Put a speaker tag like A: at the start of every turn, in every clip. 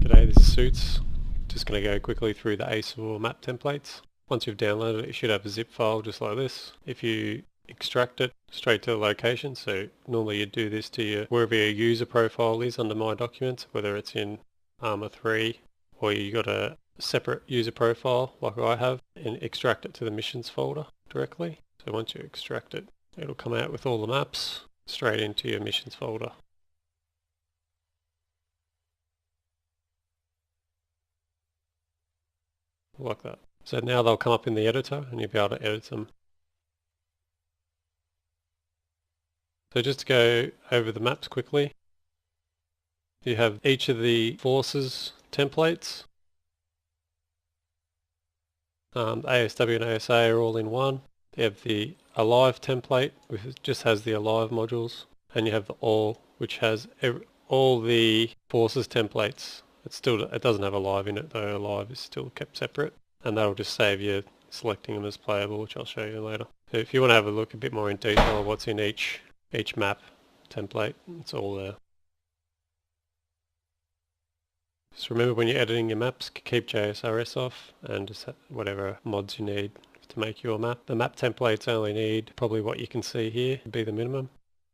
A: today. This is Suits. Just going to go quickly through the ASOR Map Templates. Once you've downloaded it, you should have a zip file just like this. If you extract it straight to the location, so normally you'd do this to wherever your user profile is under My Documents, whether it's in ArmA 3 or you got a separate user profile like I have, and extract it to the missions folder directly. So once you extract it, it'll come out with all the maps straight into your missions folder. Like that. So now they'll come up in the editor and you'll be able to edit them. So just to go over the maps quickly, you have each of the forces templates. ASW and ASA are all in one. You have the Alive template, which just has the Alive modules, and you have the All, which has all the forces templates. It doesn't have Alive in it though. Alive is still kept separate, and that'll just save you selecting them as playable, which I'll show you later. So if you want to have a look a bit more in detail of what's in each map template, it's all there. Just remember when you're editing your maps, keep JSRS off and just whatever mods you need to make your map. The map templates only need probably what you can see here would be the minimum.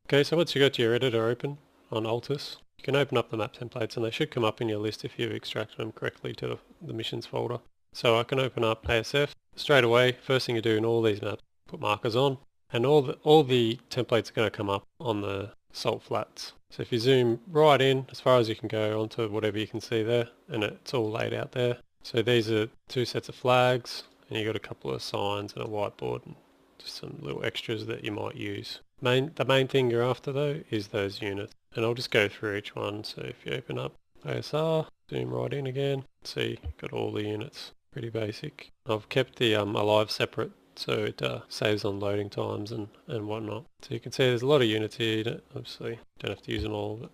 A: Okay, so once you got your editor open on Altus, you can open up the map templates and they should come up in your list if you've extracted them correctly to the missions folder. So I can open up ASF straight away. First thing you do in all these maps, put markers on, and all the templates are going to come up on the salt flats. So if you zoom right in as far as you can go onto whatever you can see there, and it's all laid out there. So these are two sets of flags, and you got a couple of signs and a whiteboard and just some little extras that you might use. The main thing you're after though is those units, and I'll just go through each one. So if you open up ASR, zoom right in again, see you've got all the units. Pretty basic. I've kept the Alive separate so it saves on loading times and whatnot. So you can see there's a lot of units here. You obviously don't have to use them all. But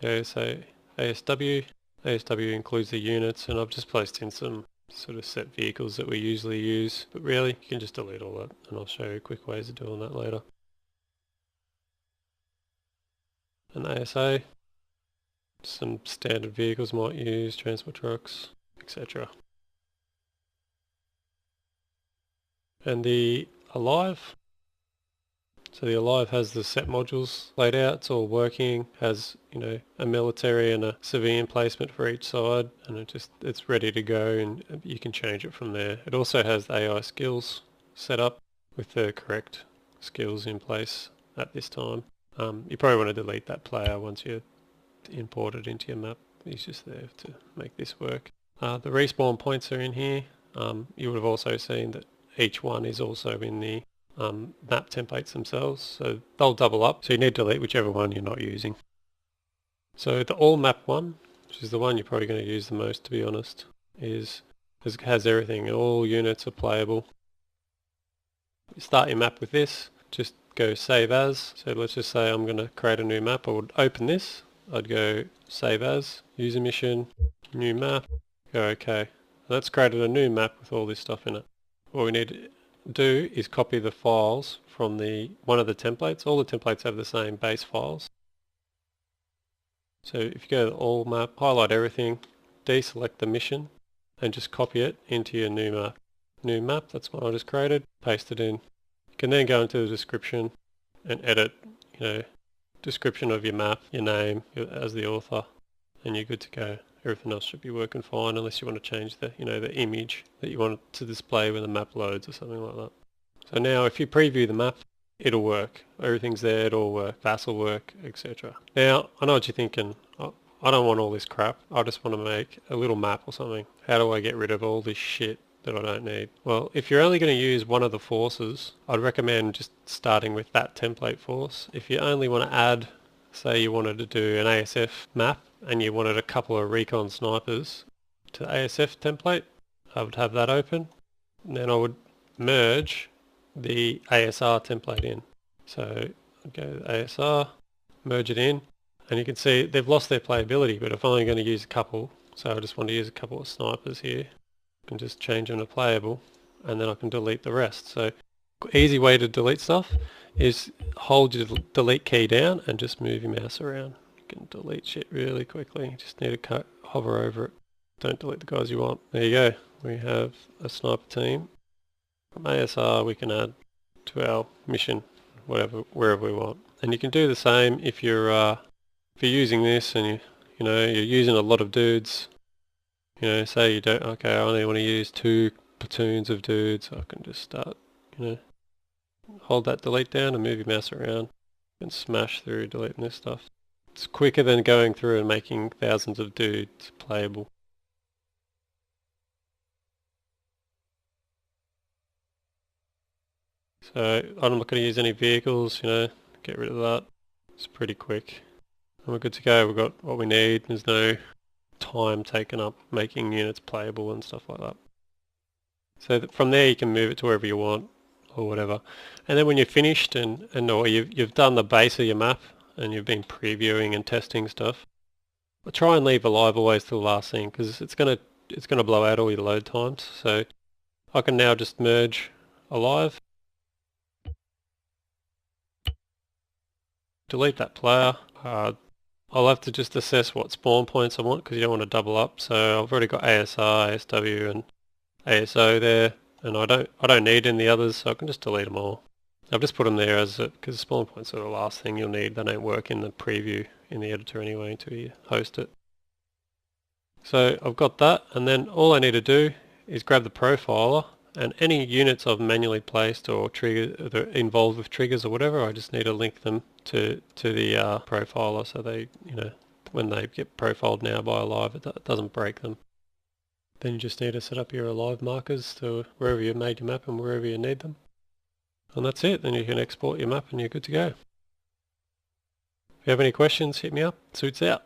A: yeah, so ASW includes the units, and I've just placed in some sort of set vehicles that we usually use, but really you can just delete all that, and I'll show you quick ways of doing that later. And ASA, some standard vehicles might use, transport trucks, etc. And the Alive, so the Alive has the set modules laid out, it's all working, has a military and a civilian placement for each side, and it's ready to go, and you can change it from there. It also has the AI skills set up with the correct skills in place at this time. You probably want to delete that player once you import it into your map. He's just there to make this work. The respawn points are in here. You would have also seen that each one is also in the map templates themselves, so they'll double up, so you need to delete whichever one you're not using. So the all map one, which is the one you're probably going to use the most to be honest, has everything. All units are playable. You start your map with this, just go save as. So let's just say I'm going to create a new map. I would open this, I'd go save as, user mission, new map, go OK. That's created a new map with all this stuff in it. What we need to do is copy the files from one of the templates. All the templates have the same base files. So if you go to all map, highlight everything, deselect the mission, and just copy it into your new map. New map, that's what I just created, paste it in. You can then go into the description and edit, description of your map, your name as the author, and you're good to go. Everything else should be working fine unless you want to change the image that you want it to display when the map loads or something like that. So now if you preview the map, it'll work. Everything's there, it'll work, VAS will work, etc. Now, I know what you're thinking. I don't want all this crap. I just want to make a little map or something. How do I get rid of all this shit that I don't need? Well, if you're only going to use one of the forces, I'd recommend just starting with that template force. If you only want to add, say you wanted to do an ASF map and you wanted a couple of recon snipers to the ASF template, I would have that open, and then I would merge the ASR template in. So I'd go to ASR, merge it in, and you can see they've lost their playability, but if I'm only going to use a couple, so I just want to use a couple of snipers here, I can just change them to playable, and then I can delete the rest. So easy way to delete stuff is hold your delete key down and just move your mouse around. You can delete shit really quickly. You just need to hover over it. Don't delete the guys you want. There you go. We have a sniper team. From ASR we can add to our mission, wherever we want. And you can do the same if you're using this and you're using a lot of dudes. Say you don't. Okay, I only want to use 2 platoons of dudes. I can just start. Hold that delete down and move your mouse around and smash through deleting this stuff. It's quicker than going through and making thousands of dudes playable. So I'm not going to use any vehicles, get rid of that. It's pretty quick. And we're good to go. We've got what we need. There's no time taken up making units playable and stuff like that. So from there you can move it to wherever you want or whatever. And then when you're finished or you've done the base of your map and you've been previewing and testing stuff, try and leave alive always till the last thing, because it's gonna blow out all your load times. So I can now just merge alive, delete that player. I'll have to just assess what spawn points I want, because you don't want to double up. So I've already got ASR, ASW and ASO there, and I don't need any others, so I can just delete them all. I've just put them there because spawn points are the last thing you'll need. They don't work in the preview in the editor anyway until you host it. So I've got that, and then all I need to do is grab the profiler, and any units I've manually placed or that are involved with triggers or whatever, I just need to link them to the profiler, so they, when they get profiled now by Alive, it doesn't break them. Then you just need to set up your Alive markers to wherever you made your map and wherever you need them. And that's it. Then you can export your map and you're good to go. If you have any questions, hit me up. Suits out.